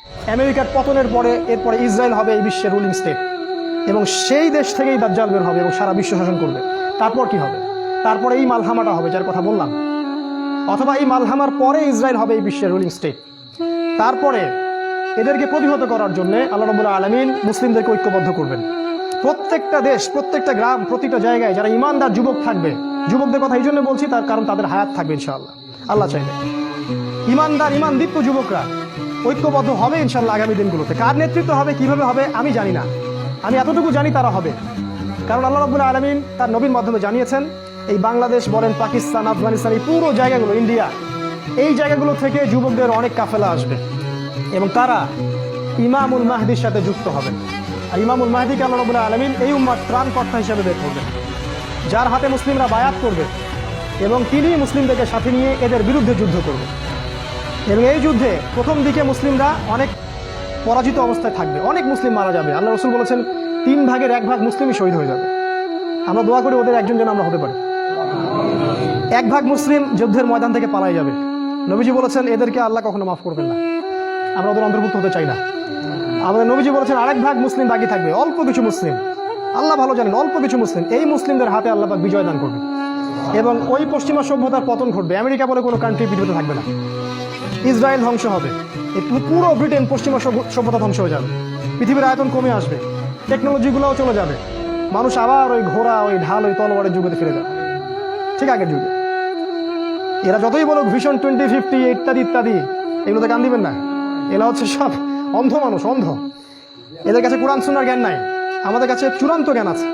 আমেরিকার পতনের পরে এরপরে ইসরায়েল হবে এই বিশ্বের রুলিং স্টেট, এবং সেই দেশ থেকেই দাজ্জাল বের হবে এবং সারা বিশ্ব শাসন করবে। তারপর কি হবে? তারপরে এই মালহামাটা হবে যার কথা বললাম, অথবা এই মালহামার পরে ইসরায়েল হবে এই বিশ্বের রুলিং স্টেট। তারপরে এদেরকে প্রতিহত করার জন্য আল্লাহ রাব্বুল আলামিন মুসলিমদেরকে ঐক্যবদ্ধ করবেন। প্রত্যেকটা দেশ, প্রত্যেকটা গ্রাম, প্রতিটা জায়গায় যারা ইমানদার যুবক থাকবে, যুবকদের কথা এই জন্য বলছি তার কারণ তাদের হায়াত থাকবে ইনশাআল্লাহ, আল্লাহ চাইলে। ইমানদার ইমানদীপ্ত যুবকরা ঐক্যবদ্ধ হবে ইনশাআল্লাহ আগামী দিনগুলোতে। কার নেতৃত্ব হবে, কিভাবে হবে আমি জানি না, আমি এতটুকু জানি তারা হবে। কারণ আল্লাহ রাব্বুল আলামিন তার নবীর মাধ্যমে জানিয়েছেন এই বাংলাদেশ বলেন, পাকিস্তান, আফগানিস্তান, এই পুরো জায়গাগুলো, ইন্ডিয়া, এই জায়গাগুলো থেকে যুবকদের অনেক কাফেলা আসবে এবং তারা ইমামুল মাহদির সাথে যুক্ত হবেন। আর ইমামুল মাহদিকে আল্লাহ রাব্বুল আলামিন এই উম্মার ত্রাণকর্তা হিসেবে বের করবেন, যার হাতে মুসলিমরা বায়াত করবে এবং তিনি মুসলিমদেরকে সাথে নিয়ে এদের বিরুদ্ধে যুদ্ধ করবে। এবং এই যুদ্ধে প্রথম দিকে মুসলিমরা অনেক পরাজিত অবস্থায় থাকবে, অনেক মুসলিম মারা যাবে। আল্লাহ রাসূল বলেছেন 3 ভাগের 1 ভাগ মুসলিমই শহীদ হয়ে যাবে। আমরা দোয়া করি ওদের একজন যেন আমরা হতে পারি। 1 ভাগ মুসলিম যুদ্ধের ময়দান থেকে পালাই যাবে। নবীজি বলেছেন এদেরকে আল্লাহ কখনো মাফ করবেন না, আমরা ওদের অন্তর্ভুক্ত হতে চাই না। আমাদের নবীজি বলেছেন 1 ভাগ মুসলিম বাকি থাকবে, অল্প কিছু মুসলিম, আল্লাহ ভালো জানেন, অল্প কিছু মুসলিম, এই মুসলিমদের হাতে আল্লাহ পাক বিজয় দান করবে এবং ওই পশ্চিমা সভ্যতার পতন ঘটবে। আমেরিকা বলে কোনো কান্ট্রি পৃথিবীতে থাকবে না, ইসরায়েল ধ্বংস হবে, পুরো ব্রিটেন পশ্চিমা সভ্যতা ধ্বংস হয়ে যাবে, পৃথিবীর আয়তন কমে আসবে, টেকনোলজিগুলোও চলে যাবে, মানুষ আবার ওই ঘোড়া, ওই ঢাল, ওই তলোয়ারের যুগেতে ফিরে যাবে, ঠিক আগের যুগে। এরা যতই বলুক ভিশন 2050 ইত্যাদি ইত্যাদি, এগুলোতে কান দিবেন না। এরা হচ্ছে সব অন্ধ মানুষ, অন্ধ। এদের কাছে কোরআন সুন্নাহর জ্ঞান নাই, আমাদের কাছে চূড়ান্ত জ্ঞান আছে।